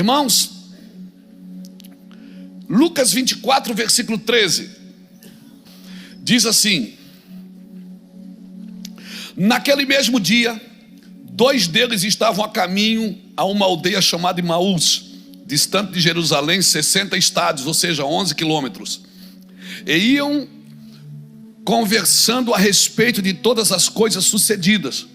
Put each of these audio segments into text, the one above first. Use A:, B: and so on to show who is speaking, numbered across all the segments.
A: Irmãos, Lucas 24, versículo 13, diz assim: naquele mesmo dia, 2 deles estavam a caminho a uma aldeia chamada Emaús, distante de Jerusalém 60 estádios, ou seja, 11 quilômetros. E iam conversando a respeito de todas as coisas sucedidas.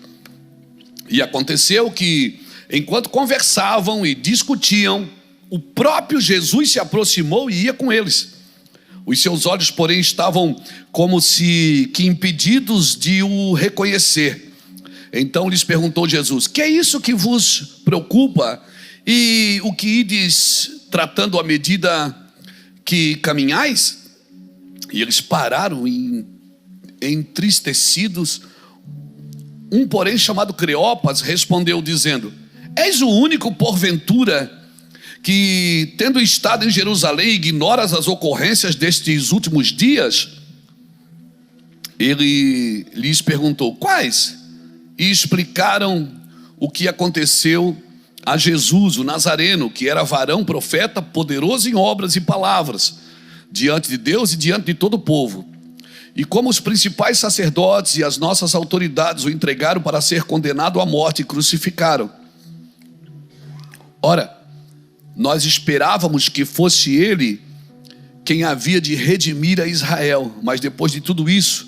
A: E aconteceu que, enquanto conversavam e discutiam, o próprio Jesus se aproximou e ia com eles. Os seus olhos, porém, estavam como se que impedidos de o reconhecer. Então lhes perguntou Jesus: que é isso que vos preocupa? E o que ides tratando à medida que caminhais? E eles pararam entristecidos. Um, porém, chamado Cleopas, respondeu dizendo: és o único, porventura, que, tendo estado em Jerusalém, ignoras as ocorrências destes últimos dias? Ele lhes perguntou: quais? E explicaram o que aconteceu a Jesus, o Nazareno, que era varão, profeta, poderoso em obras e palavras, diante de Deus e diante de todo o povo. E como os principais sacerdotes e as nossas autoridades o entregaram para ser condenado à morte e crucificaram. Ora, nós esperávamos que fosse ele quem havia de redimir a Israel, mas depois de tudo isso,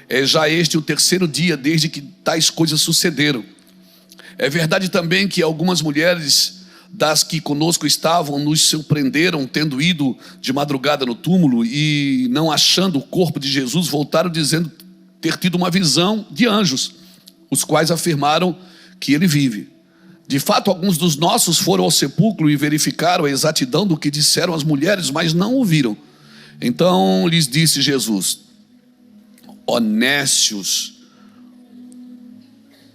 A: é já este o 3º dia desde que tais coisas sucederam. É verdade também que algumas mulheres das que conosco estavam nos surpreenderam, tendo ido de madrugada no túmulo e não achando o corpo de Jesus, voltaram dizendo ter tido uma visão de anjos, os quais afirmaram que ele vive. De fato, alguns dos nossos foram ao sepulcro e verificaram a exatidão do que disseram as mulheres, mas não ouviram. Então lhes disse Jesus: ó nécios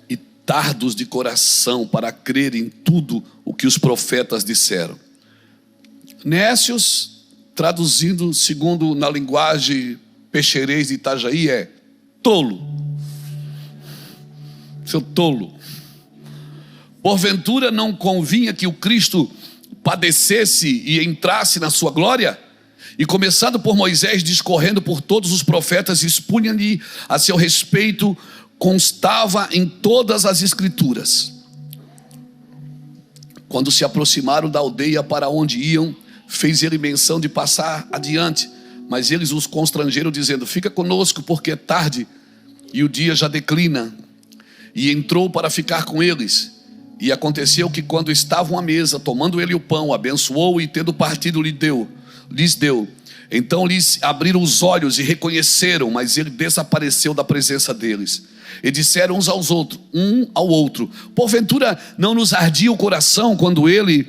A: e tardos de coração para crer em tudo o que os profetas disseram. Nécios, traduzindo segundo na linguagem peixerês de Itajaí, é tolo. Seu tolo. Porventura não convinha que o Cristo padecesse e entrasse na sua glória? E começando por Moisés, discorrendo por todos os profetas, expunha-lhe a seu respeito, constava em todas as escrituras. Quando se aproximaram da aldeia para onde iam, fez ele menção de passar adiante, mas eles os constrangeram, dizendo: fica conosco, porque é tarde e o dia já declina. E entrou para ficar com eles. E aconteceu que, quando estavam à mesa, tomando ele o pão, abençoou e, tendo partido, lhes deu. Então lhes abriram os olhos e reconheceram, mas ele desapareceu da presença deles. E disseram uns um ao outro: porventura não nos ardia o coração quando ele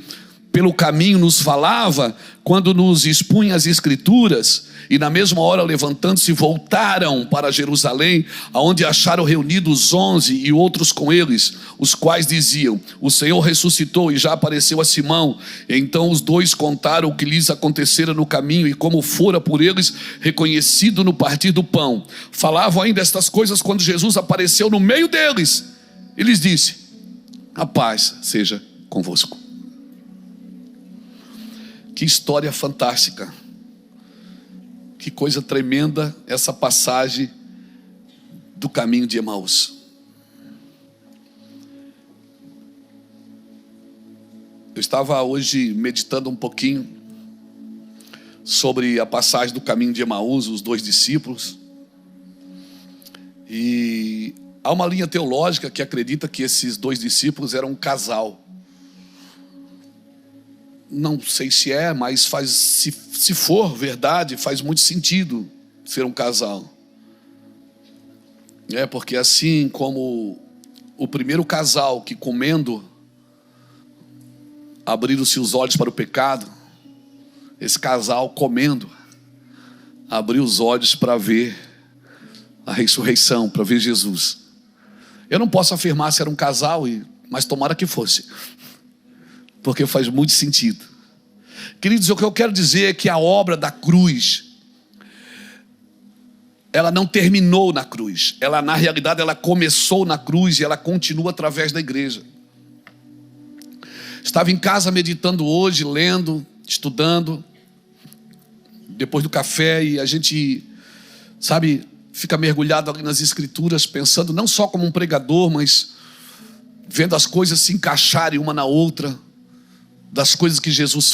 A: pelo caminho nos falava, quando nos expunha as escrituras? E na mesma hora, levantando-se, voltaram para Jerusalém, aonde acharam reunidos 11 e outros com eles, os quais diziam: o Senhor ressuscitou e já apareceu a Simão. E então os 2 contaram o que lhes acontecera no caminho e como fora por eles reconhecido no partir do pão. Falavam ainda estas coisas quando Jesus apareceu no meio deles e lhes disse: a paz seja convosco. Que história fantástica. Que coisa tremenda essa passagem do caminho de Emaús. Eu estava hoje meditando um pouquinho sobre a passagem do caminho de Emaús, os 2 discípulos. E há uma linha teológica que acredita que esses 2 discípulos eram um casal. Não sei se é, mas se for verdade, faz muito sentido ser um casal. Porque assim como o primeiro casal que, comendo, abriram-se os olhos para o pecado, esse casal, comendo, abriu os olhos para ver a ressurreição, para ver Jesus. Eu não posso afirmar se era um casal, mas tomara que fosse, porque faz muito sentido. Queridos, o que eu quero dizer é que a obra da cruz, ela não terminou na cruz. Na realidade, ela começou na cruz e ela continua através da igreja. Estava em casa meditando hoje, lendo, estudando, depois do café, e a gente, sabe, fica mergulhado ali nas Escrituras, pensando não só como um pregador, mas vendo as coisas se encaixarem uma na outra, das coisas que Jesus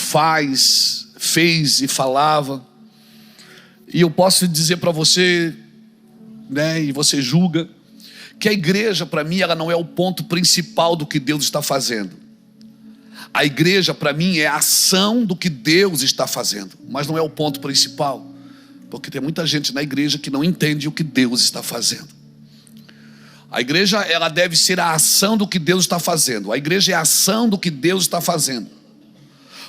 A: fez e falava. E eu posso dizer para você, né, e você julga, que a igreja, para mim, ela não é o ponto principal do que Deus está fazendo. A igreja, para mim, é a ação do que Deus está fazendo, mas não é o ponto principal, porque tem muita gente na igreja que não entende o que Deus está fazendo. A igreja, ela deve ser a ação do que Deus está fazendo. A igreja é a ação do que Deus está fazendo.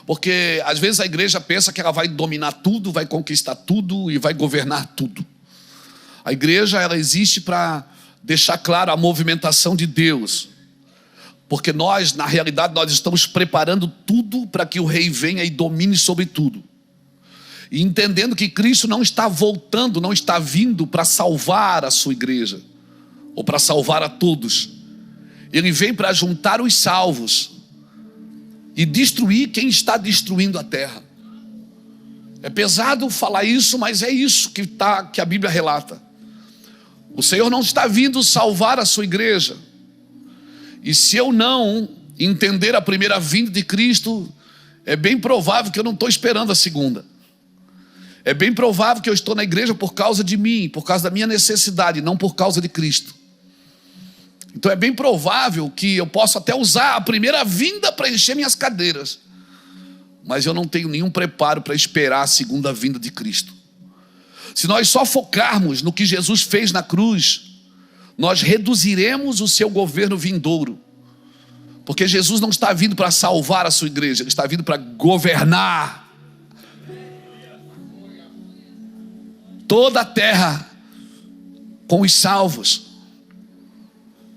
A: Porque às vezes a igreja pensa que ela vai dominar tudo, vai conquistar tudo e vai governar tudo. A igreja, ela existe para deixar claro a movimentação de Deus. Porque nós, na realidade, nós estamos preparando tudo para que o rei venha e domine sobre tudo. E entendendo que Cristo não está voltando, não está vindo para salvar a sua igreja, ou para salvar a todos. Ele vem para juntar os salvos e destruir quem está destruindo a terra. É pesado falar isso, mas é isso que a Bíblia relata. O Senhor não está vindo salvar a sua igreja. E se eu não entender a primeira vinda de Cristo, é bem provável que eu não estou esperando a segunda. É bem provável que eu estou na igreja por causa de mim, por causa da minha necessidade, não por causa de Cristo. Então é bem provável que eu possa até usar a primeira vinda para encher minhas cadeiras, mas eu não tenho nenhum preparo para esperar a segunda vinda de Cristo. Se nós só focarmos no que Jesus fez na cruz, nós reduziremos o seu governo vindouro. Porque Jesus não está vindo para salvar a sua igreja, Ele está vindo para governar toda a terra com os salvos.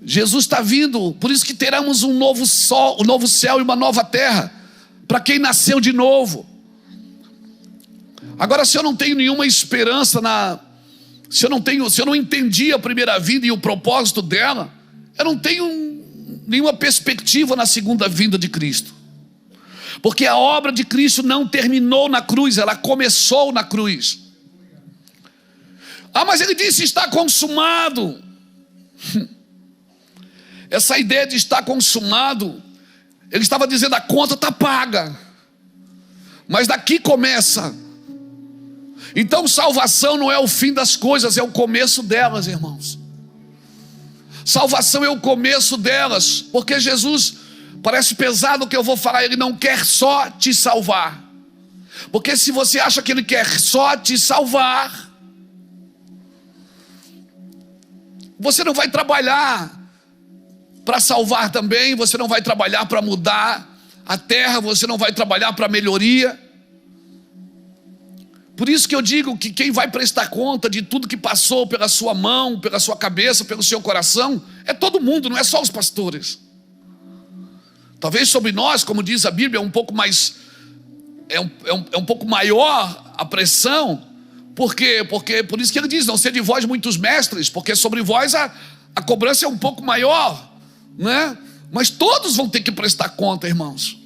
A: Jesus está vindo, por isso que teremos um novo céu e uma nova terra, para quem nasceu de novo. Agora, se eu não tenho nenhuma esperança se eu não entendi a primeira vinda e o propósito dela, eu não tenho nenhuma perspectiva na segunda vinda de Cristo. Porque a obra de Cristo não terminou na cruz, ela começou na cruz. Ah, mas ele disse está consumado. Essa ideia de estar consumado, ele estava dizendo a conta está paga, mas daqui começa. Então salvação não é o fim das coisas, é o começo delas, irmãos. Salvação é o começo delas, porque Jesus, parece pesado o que eu vou falar, Ele não quer só te salvar. Porque se você acha que Ele quer só te salvar, você não vai trabalhar para salvar também, você não vai trabalhar para mudar a terra, você não vai trabalhar para melhoria. Por isso que eu digo que quem vai prestar conta de tudo que passou pela sua mão, pela sua cabeça, pelo seu coração, é todo mundo, não é só os pastores. Talvez sobre nós, como diz a Bíblia, é um pouco mais, é um pouco maior a pressão. Por quê? Porque por isso que ele diz, não sede vós muitos mestres, porque sobre vós a cobrança é um pouco maior, né? Mas todos vão ter que prestar conta, irmãos.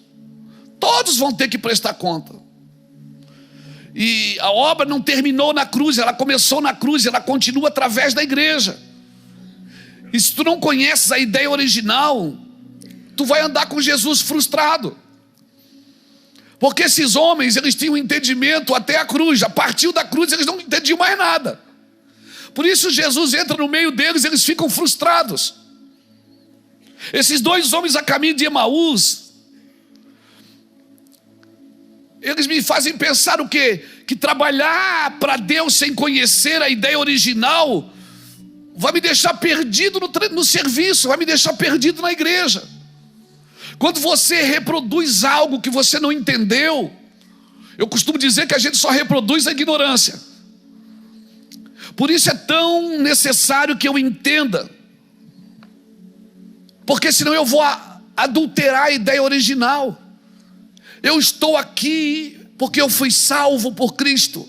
A: Todos vão ter que prestar conta. E a obra não terminou na cruz, ela começou na cruz, ela continua através da igreja. E se tu não conheces a ideia original, tu vai andar com Jesus frustrado. Porque esses homens, eles tinham um entendimento até a cruz. A partir da cruz eles não entendiam mais nada. Por isso Jesus entra no meio deles, eles ficam frustrados. Esses dois homens a caminho de Emaús, eles me fazem pensar o quê? Que trabalhar para Deus sem conhecer a ideia original vai me deixar perdido no serviço, vai me deixar perdido na igreja. Quando você reproduz algo que você não entendeu, eu costumo dizer que a gente só reproduz a ignorância. Por isso é tão necessário que eu entenda, porque senão eu vou adulterar a ideia original. Eu estou aqui porque eu fui salvo por Cristo,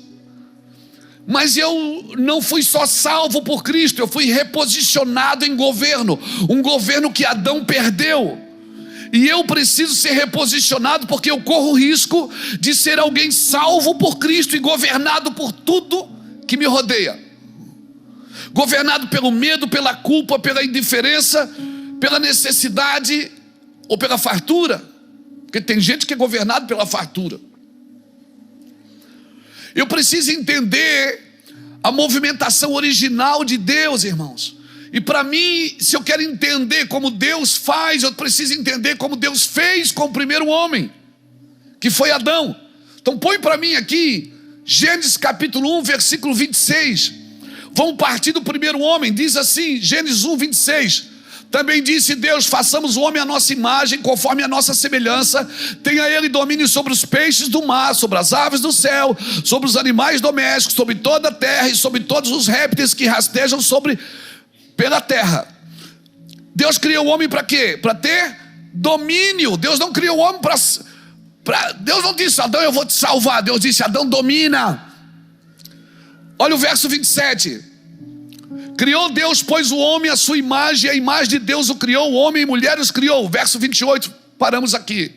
A: mas eu não fui só salvo por Cristo, eu fui reposicionado em governo, um governo que Adão perdeu. E eu preciso ser reposicionado, porque eu corro o risco de ser alguém salvo por Cristo e governado por tudo que me rodeia. Governado pelo medo, pela culpa, pela indiferença, pela necessidade ou pela fartura. Porque tem gente que é governado pela fartura. Eu preciso entender a movimentação original de Deus, irmãos. E para mim, se eu quero entender como Deus faz, eu preciso entender como Deus fez com o primeiro homem, que foi Adão. Então põe para mim aqui, Gênesis capítulo 1, versículo 26. Vamos partir do primeiro homem, diz assim, Gênesis 1, 26. Também disse Deus, façamos o homem à nossa imagem, conforme a nossa semelhança, tenha ele domínio sobre os peixes do mar, sobre as aves do céu, sobre os animais domésticos, sobre toda a terra e sobre todos os répteis que rastejam pela terra. Deus criou o homem para quê? Para ter domínio. Deus não criou o homem para... Deus não disse, Adão, eu vou te salvar. Deus disse, Adão, domina. Olha o verso 27. Criou Deus, pois, o homem à sua imagem, a imagem de Deus o criou, o homem e mulher os criou. Verso 28, paramos aqui.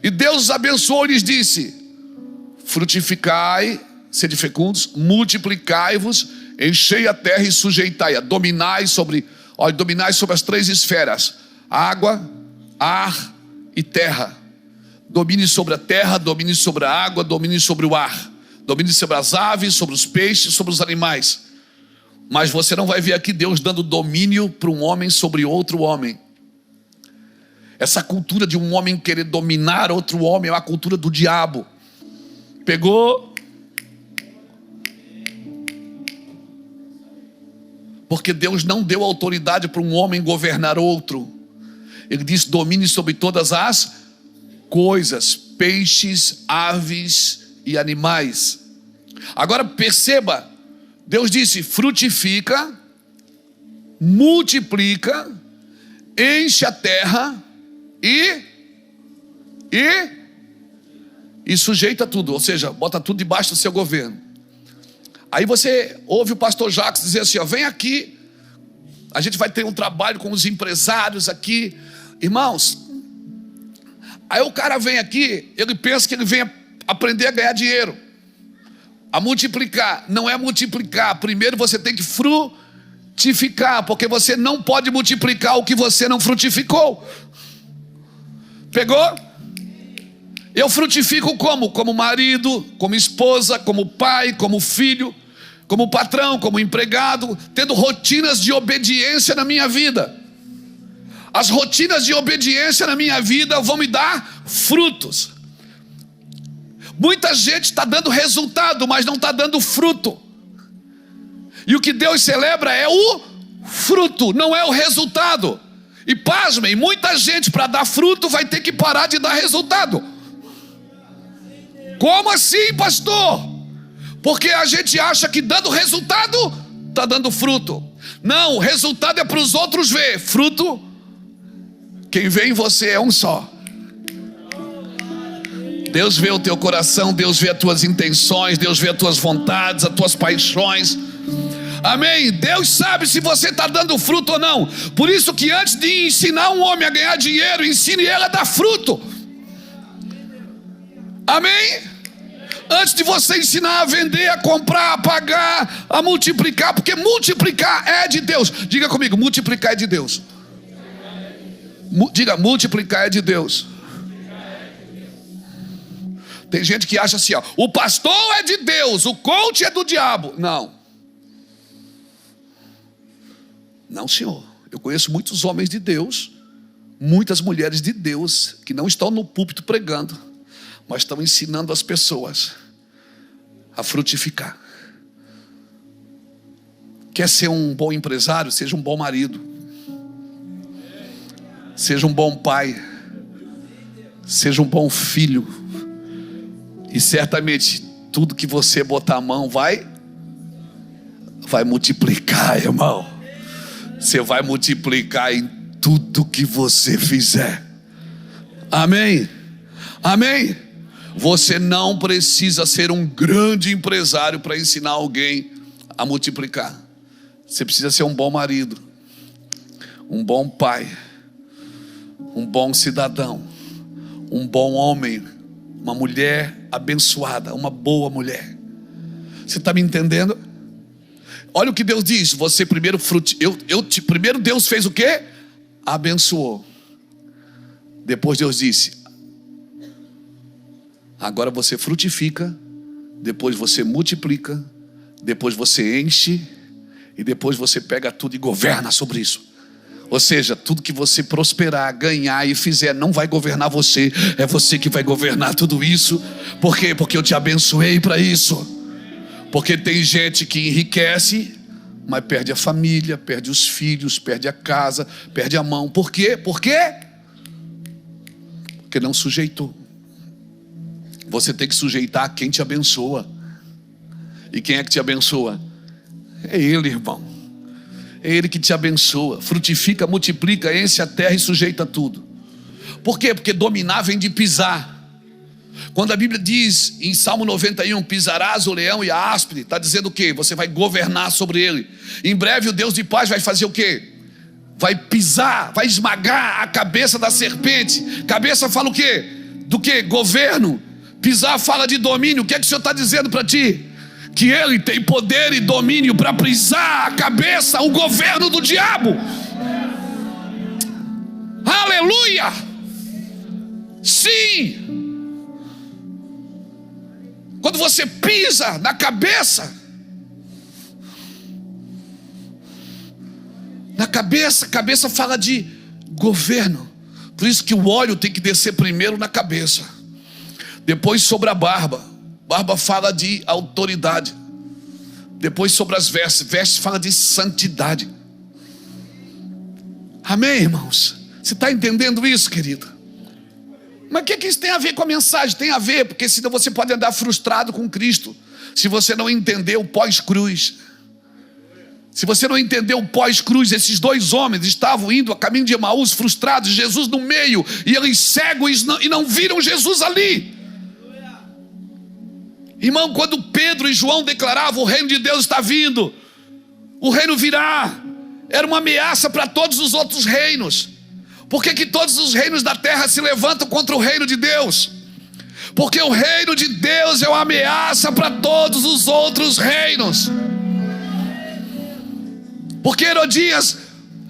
A: E Deus os abençoou e lhes disse, frutificai, sede fecundos, multiplicai-vos, enchei a terra e sujeitai-a, dominai sobre as três esferas, água, ar e terra. Domine sobre a terra, domine sobre a água, domine sobre o ar, domine sobre as aves, sobre os peixes, sobre os animais. Mas você não vai ver aqui Deus dando domínio para um homem sobre outro homem. Essa cultura de um homem querer dominar outro homem é uma cultura do diabo. Pegou? Porque Deus não deu autoridade para um homem governar outro. Ele disse, domine sobre todas as coisas, peixes, aves e animais. Agora perceba, Deus disse, frutifica, multiplica, enche a terra e sujeita tudo, ou seja, bota tudo debaixo do seu governo. Aí você ouve o pastor Jacques dizer assim, ó, vem aqui, a gente vai ter um trabalho com os empresários aqui, irmãos. Aí o cara vem aqui, ele pensa que ele vem aprender a ganhar dinheiro, a multiplicar. Não é multiplicar, primeiro você tem que frutificar, porque você não pode multiplicar o que você não frutificou. Pegou? Eu frutifico como? Como marido, como esposa, como pai, como filho, como patrão, como empregado, tendo rotinas de obediência na minha vida. As rotinas de obediência na minha vida vão me dar frutos. Muita gente está dando resultado, mas não está dando fruto. E o que Deus celebra é o fruto, não é o resultado. E pasmem, muita gente para dar fruto vai ter que parar de dar resultado. Como assim, pastor? Porque a gente acha que dando resultado está dando fruto. Não, o resultado é para os outros ver. Fruto, quem vê em você é um só. Deus vê o teu coração, Deus vê as tuas intenções, Deus vê as tuas vontades, as tuas paixões. Amém? Deus sabe se você está dando fruto ou não. Por isso que antes de ensinar um homem a ganhar dinheiro, ensine ele a dar fruto. Amém? Antes de você ensinar a vender, a comprar, a pagar, a multiplicar, porque multiplicar é de Deus. Diga comigo, multiplicar é de Deus. Diga, multiplicar é de Deus. Tem gente que acha assim, ó, o pastor é de Deus, o coach é do diabo. Não. Não, senhor. Eu conheço muitos homens de Deus, muitas mulheres de Deus, que não estão no púlpito pregando, mas estão ensinando as pessoas a frutificar. Quer ser um bom empresário? Seja um bom marido. Seja um bom pai. Seja um bom filho. E certamente tudo que você botar a mão vai multiplicar, irmão. Você vai multiplicar em tudo que você fizer. Amém? Amém? Você não precisa ser um grande empresário para ensinar alguém a multiplicar. Você precisa ser um bom marido, um bom pai, um bom cidadão, um bom homem, uma mulher abençoada, uma boa mulher. Você está me entendendo? Olha o que Deus diz. Você primeiro primeiro Deus fez o quê? Abençoou. Depois Deus disse: agora você frutifica, depois você multiplica, depois você enche, e depois você pega tudo e governa sobre isso. Ou seja, tudo que você prosperar, ganhar e fizer não vai governar você, é você que vai governar tudo isso. Por quê? Porque eu te abençoei para isso. Porque tem gente que enriquece, mas perde a família, perde os filhos, perde a casa, perde a mão. Por quê? Por quê? Porque não sujeitou. Você tem que sujeitar a quem te abençoa. E quem é que te abençoa? É Ele, irmão. É Ele que te abençoa. Frutifica, multiplica, enche a terra e sujeita tudo. Por quê? Porque dominar vem de pisar. Quando a Bíblia diz em Salmo 91, pisarás o leão e a áspide, está dizendo o quê? Você vai governar sobre ele. Em breve o Deus de paz vai fazer o quê? Vai pisar, vai esmagar a cabeça da serpente. Cabeça fala o quê? Do quê? Governo. Pisar fala de domínio. O que é que o Senhor está dizendo para ti? Que Ele tem poder e domínio para pisar a cabeça, o governo do diabo. Aleluia! Sim! Quando você pisa na cabeça, cabeça fala de governo. Por isso que o óleo tem que descer primeiro na cabeça, depois sobre a barba. Barba fala de autoridade. Depois sobre as vestes. Vestes fala de santidade. Amém, irmãos? Você está entendendo isso, querido? Mas o que isso tem a ver com a mensagem? Tem a ver, porque senão você pode andar frustrado com Cristo, se você não entender o pós-cruz. Se você não entender o pós-cruz, esses dois homens estavam indo a caminho de Emaús frustrados, Jesus no meio, e eles cegos e não viram Jesus ali. Irmão, quando Pedro e João declaravam: o reino de Deus está vindo, o reino virá, era uma ameaça para todos os outros reinos. Por que todos os reinos da terra se levantam contra o reino de Deus? Porque o reino de Deus é uma ameaça para todos os outros reinos. Porque Herodias,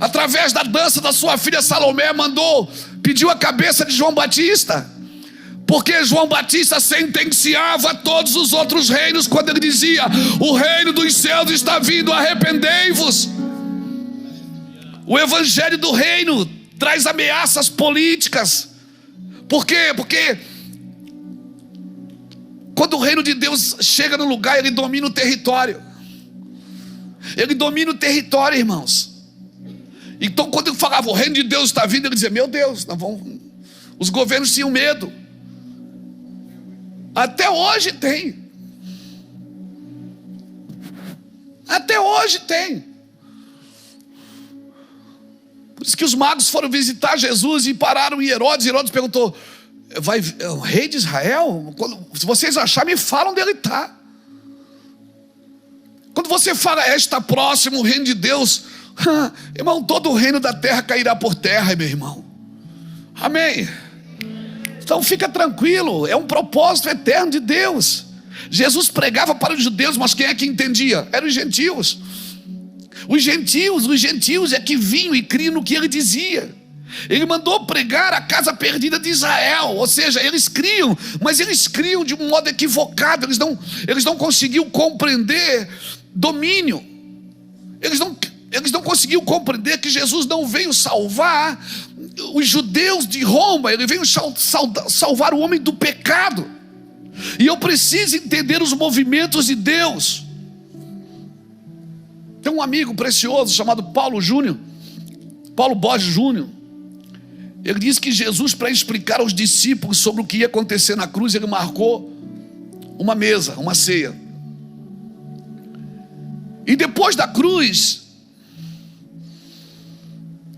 A: através da dança da sua filha Salomé, pediu a cabeça de João Batista. Porque João Batista sentenciava todos os outros reinos quando ele dizia: o reino dos céus está vindo, arrependei-vos. O evangelho do reino traz ameaças políticas. Por quê? Porque quando o reino de Deus chega no lugar, ele domina o território. Ele domina o território, irmãos. Então quando ele falava: o reino de Deus está vindo, ele dizia: meu Deus, os governos tinham medo. Até hoje tem. Até hoje tem. Por isso que os magos foram visitar Jesus e pararam em Herodes. Herodes perguntou: é o rei de Israel? Se vocês acharem, me falam onde ele está. Quando você fala: está próximo o reino de Deus, irmão, todo o reino da terra cairá por terra, meu irmão. Amém? Então fica tranquilo, é um propósito eterno de Deus. Jesus pregava para os judeus, mas quem é que entendia? Eram os gentios. Os gentios é que vinham e criam no que ele dizia. Ele mandou pregar a casa perdida de Israel. Ou seja, eles criam, mas eles criam de um modo equivocado. Eles não conseguiam compreender domínio. Eles não conseguiam compreender que Jesus não veio salvar os judeus de Roma. Ele veio salvar o homem do pecado. E eu preciso entender os movimentos de Deus. Tem um amigo precioso chamado Paulo Borges Júnior. Ele diz que Jesus, para explicar aos discípulos sobre o que ia acontecer na cruz, ele marcou uma mesa, uma ceia. E depois da cruz,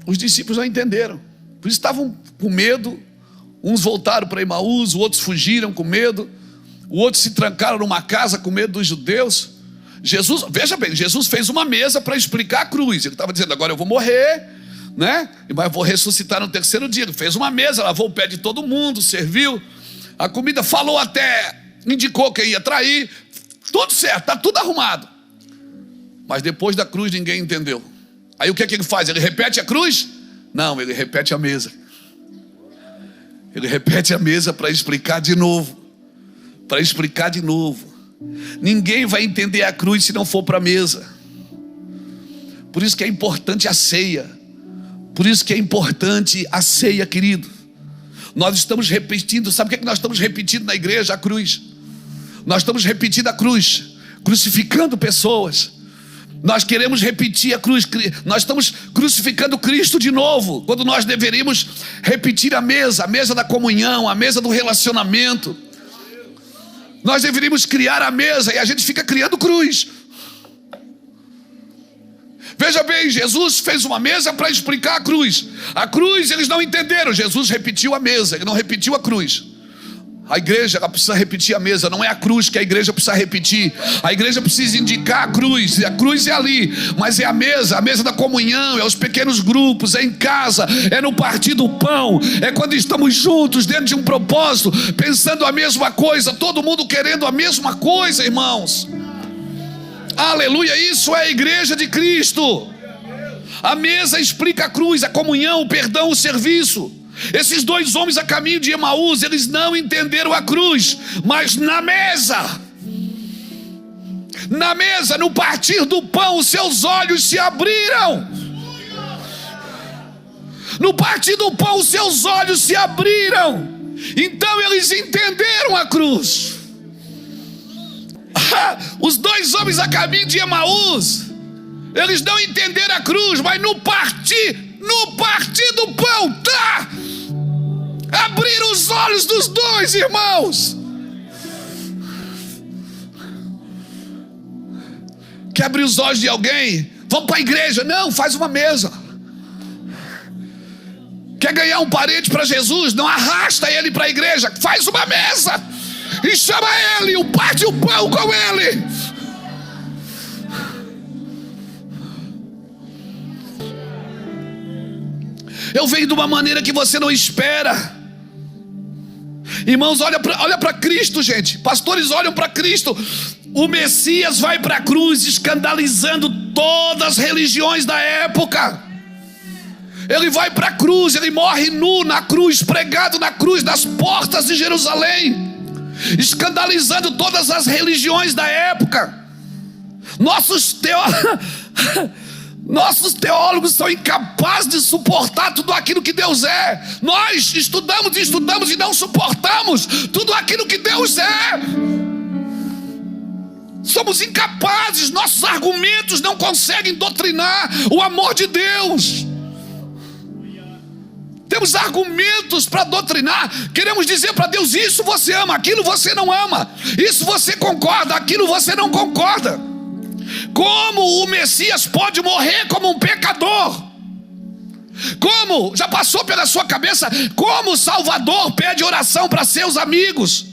A: os discípulos não entenderam. Por isso estavam com medo. Uns voltaram para Emaús, outros fugiram com medo, outros se trancaram numa casa com medo dos judeus. Jesus, veja bem, Jesus fez uma mesa para explicar a cruz. Ele estava dizendo: agora eu vou morrer, né? Mas vou ressuscitar no terceiro dia. Ele fez uma mesa, lavou o pé de todo mundo, serviu a comida, falou até, indicou quem ia trair, tudo certo, está tudo arrumado. Mas depois da cruz ninguém entendeu. Aí o que é que ele faz? Ele repete a cruz? Não, ele repete a mesa. Ele repete a mesa para explicar de novo. Para explicar de novo. Ninguém vai entender a cruz se não for para a mesa. Por isso que é importante a ceia. Por isso que é importante a ceia, querido. Nós estamos repetindo, sabe o que é que nós estamos repetindo na igreja? A cruz. Nós estamos repetindo a cruz, crucificando pessoas. Nós queremos repetir a cruz, nós estamos crucificando Cristo de novo, quando nós deveríamos repetir a mesa da comunhão, a mesa do relacionamento. Nós deveríamos criar a mesa e a gente fica criando cruz. Veja bem, Jesus fez uma mesa para explicar a cruz. A cruz eles não entenderam, Jesus repetiu a mesa, ele não repetiu a cruz. A igreja ela precisa repetir a mesa, não é a cruz que a igreja precisa repetir. A igreja precisa indicar a cruz é ali, mas é a mesa da comunhão, é os pequenos grupos, é em casa, é no partir do pão, é quando estamos juntos dentro de um propósito, pensando a mesma coisa, todo mundo querendo a mesma coisa, irmãos. Aleluia, isso é a igreja de Cristo. A mesa explica a cruz, a comunhão, o perdão, o serviço. Esses dois homens a caminho de Emaús, eles não entenderam a cruz, mas na mesa, no partir do pão, os seus olhos se abriram. No partir do pão, os seus olhos se abriram. Então eles entenderam a cruz. Os dois homens a caminho de Emaús, eles não entenderam a cruz, mas no partir do pão, abriram os olhos dos dois, irmãos. Quer abrir os olhos de alguém? Vamos para a igreja. Não, faz uma mesa. Quer ganhar um parente para Jesus? Não arrasta ele para a igreja, faz uma mesa e chama ele, o parte o pão com ele. Eu venho de uma maneira que você não espera. Irmãos, olha para Cristo, gente. Pastores, olham para Cristo. O Messias vai para a cruz, escandalizando todas as religiões da época. Ele vai para a cruz, ele morre nu na cruz, pregado na cruz, nas portas de Jerusalém, escandalizando todas as religiões da época. Nossos teólogos são incapazes de suportar tudo aquilo que Deus é. Nós estudamos e não suportamos tudo aquilo que Deus é. Somos incapazes, nossos argumentos não conseguem doutrinar o amor de Deus. Temos argumentos para doutrinar, queremos dizer para Deus: isso você ama, aquilo você não ama, isso você concorda, aquilo você não concorda. Como o Messias pode morrer como um pecador? Como, já passou pela sua cabeça, como o Salvador pede oração para seus amigos?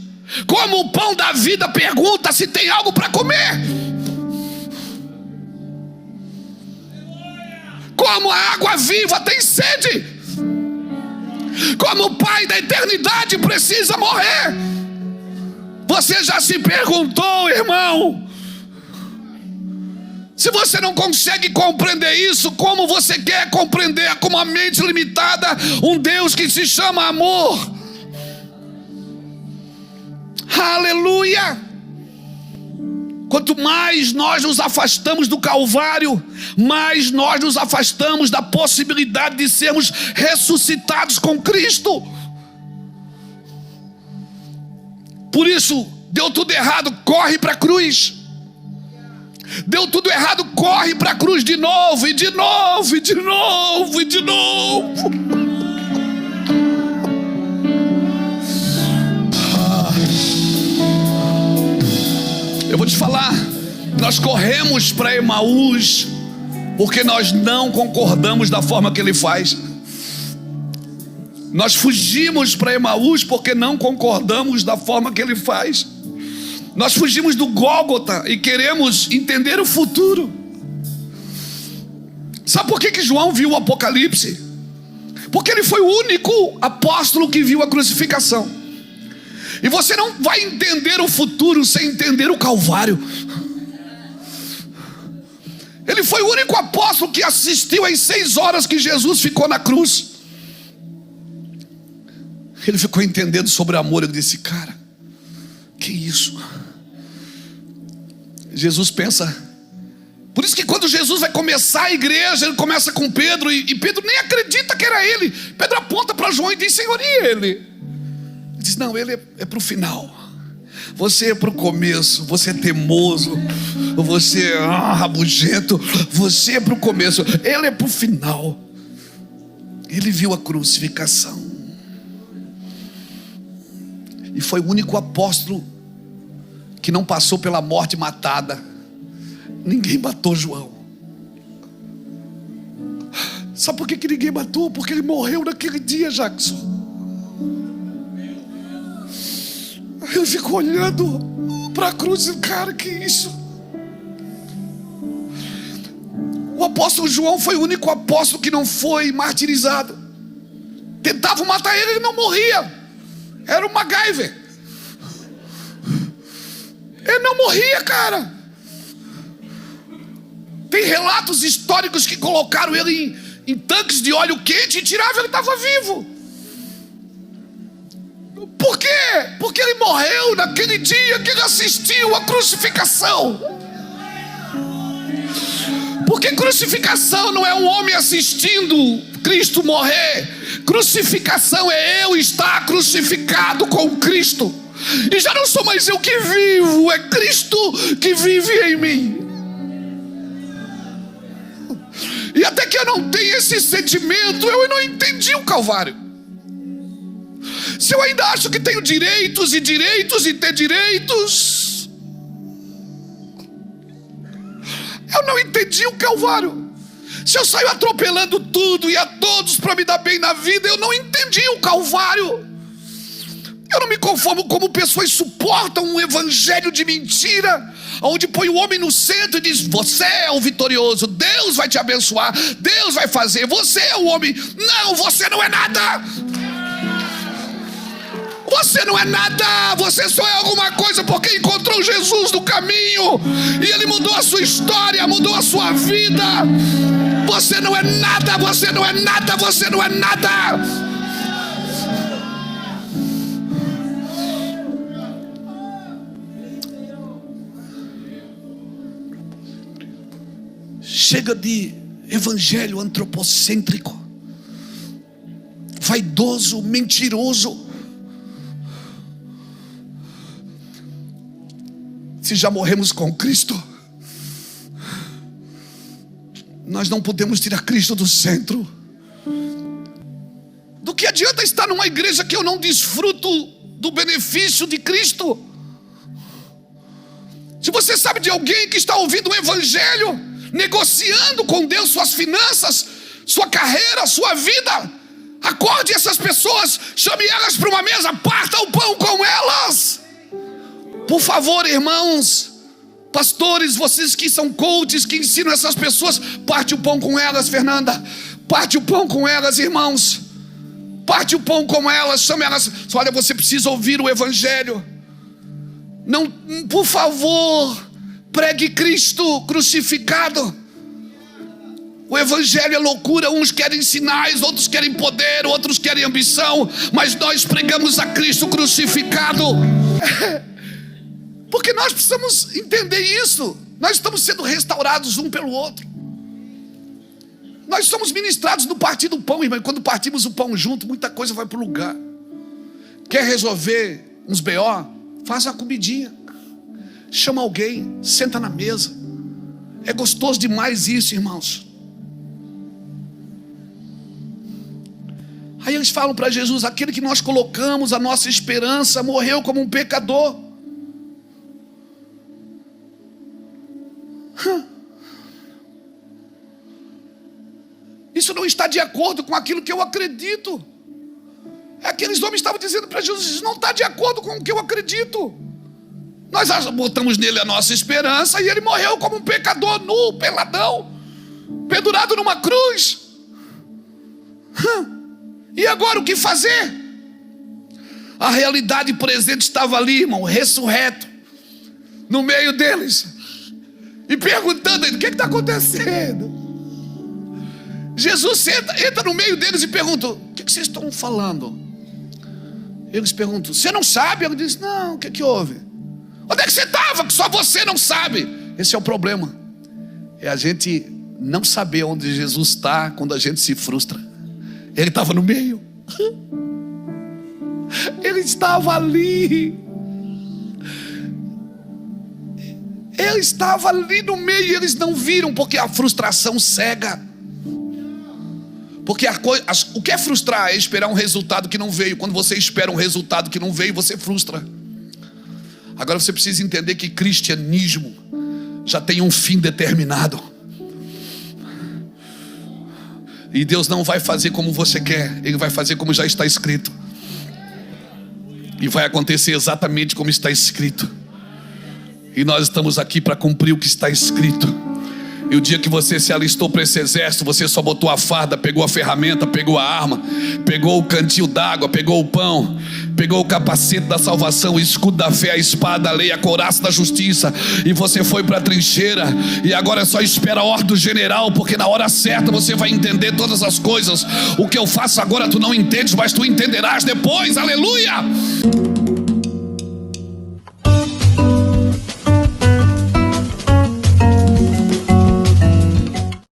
A: Como o pão da vida pergunta se tem algo para comer? Como a água viva tem sede? Como o Pai da eternidade precisa morrer? Você já se perguntou, irmão? Se você não consegue compreender isso, como você quer compreender com uma mente limitada um Deus que se chama amor? Aleluia! Quanto mais nós nos afastamos do Calvário, mais nós nos afastamos da possibilidade de sermos ressuscitados com Cristo. Por isso, deu tudo errado, corre para a cruz. Deu tudo errado, corre para a cruz de novo, e de novo, e de novo, e de novo. Eu vou te falar, nós corremos para Emaús porque nós não concordamos da forma que ele faz. Nós fugimos para Emaús porque não concordamos da forma que ele faz. Nós fugimos do Gólgota e queremos entender o futuro. Sabe por que João viu o Apocalipse? Porque ele foi o único apóstolo que viu a crucificação. E você não vai entender o futuro sem entender o Calvário. Ele foi o único apóstolo que assistiu às 6 horas que Jesus ficou na cruz. Ele ficou entendendo sobre o amor. Ele disse: cara, que isso? Jesus pensa. Por isso que quando Jesus vai começar a igreja, ele começa com Pedro, e Pedro nem acredita que era ele. Pedro aponta para João e diz: Senhor, e ele? Ele diz: não, ele é para o final. Você é para o começo. Você é teimoso, você é rabugento. Você é para o começo, ele é para o final. Ele viu a crucificação. E foi o único apóstolo que não passou pela morte matada. Ninguém matou João. Sabe por que ninguém matou? Porque ele morreu naquele dia, Jackson. Eu fico olhando para a cruz e, cara, que isso? O apóstolo João foi o único apóstolo que não foi martirizado. Tentavam matar ele, ele não morria. Era o MacGyver. Ele não morria, cara. Tem relatos históricos que colocaram ele em tanques de óleo quente e tiravam, ele estava vivo. Por quê? Porque ele morreu naquele dia que ele assistiu à crucificação. Porque crucificação não é um homem assistindo Cristo morrer. Crucificação é eu estar crucificado com Cristo. E já não sou mais eu que vivo, é Cristo que vive em mim. E até que eu não tenha esse sentimento, eu não entendi o Calvário. Se eu ainda acho que tenho direitos e direitos e ter direitos, eu não entendi o Calvário. Se eu saio atropelando tudo e a todos para me dar bem na vida, eu não entendi o Calvário. Eu não me conformo como pessoas suportam um evangelho de mentira, onde põe o homem no centro e diz: você é o vitorioso, Deus vai te abençoar, Deus vai fazer, você é o homem. Não, você não é nada. Você não é nada, você só é alguma coisa porque encontrou Jesus no caminho e Ele mudou a sua história, mudou a sua vida. Você não é nada, você não é nada, você não é nada. Chega de evangelho antropocêntrico, vaidoso, mentiroso. Se já morremos com Cristo, nós não podemos tirar Cristo do centro. Do que adianta estar numa igreja que eu não desfruto do benefício de Cristo? Se você sabe de alguém que está ouvindo o evangelho, negociando com Deus suas finanças, sua carreira, sua vida, acorde essas pessoas, chame elas para uma mesa, parta o pão com elas. Por favor, irmãos, pastores, vocês que são coaches, que ensinam essas pessoas, parte o pão com elas, Fernanda. Parte o pão com elas, irmãos. Parte o pão com elas, chame elas. Olha, você precisa ouvir o evangelho. Não, por favor, pregue Cristo crucificado. O evangelho é loucura. Uns querem sinais, outros querem poder, outros querem ambição, mas nós pregamos a Cristo crucificado. Porque nós precisamos entender isso. Nós estamos sendo restaurados um pelo outro. Nós somos ministrados no partir do pão, irmão. E quando partimos o pão junto, muita coisa vai para o lugar. Quer resolver uns BO? Faz uma comidinha. Chama alguém, senta na mesa. É gostoso demais isso, irmãos. Aí eles falam para Jesus: aquele que nós colocamos a nossa esperança morreu como um pecador. Isso não está de acordo com aquilo que eu acredito. Aqueles homens estavam dizendo para Jesus: isso não está de acordo com o que eu acredito. Nós botamos nele a nossa esperança e ele morreu como um pecador nu, peladão. pendurado numa cruz. E agora o que fazer? A realidade presente estava ali, irmão, ressurreto, no meio deles, e perguntando: o que está acontecendo? Jesus entra no meio deles e pergunta: o que vocês estão falando? Eles perguntam: você não sabe? Ele diz: não, o que houve? Onde é que você estava? Que só você não sabe. Esse é o problema, é a gente não saber onde Jesus está quando a gente se frustra. Ele estava no meio. Ele estava ali. Ele estava ali no meio e eles não viram, porque a frustração cega. Porque o que é frustrar? É esperar um resultado que não veio. Quando você espera um resultado que não veio, você frustra. Agora você precisa entender que cristianismo já tem um fim determinado. E Deus não vai fazer como você quer, Ele vai fazer como já está escrito. E vai acontecer exatamente como está escrito. E nós estamos aqui para cumprir o que está escrito. E o dia que você se alistou para esse exército, você só botou a farda, pegou a ferramenta, pegou a arma, pegou o cantil d'água, pegou o pão, pegou o capacete da salvação, o escudo da fé, a espada da lei, a couraça da justiça, e você foi para a trincheira. E agora só espera a ordem do general, porque na hora certa você vai entender todas as coisas. O que eu faço agora tu não entendes, mas tu entenderás depois. Aleluia!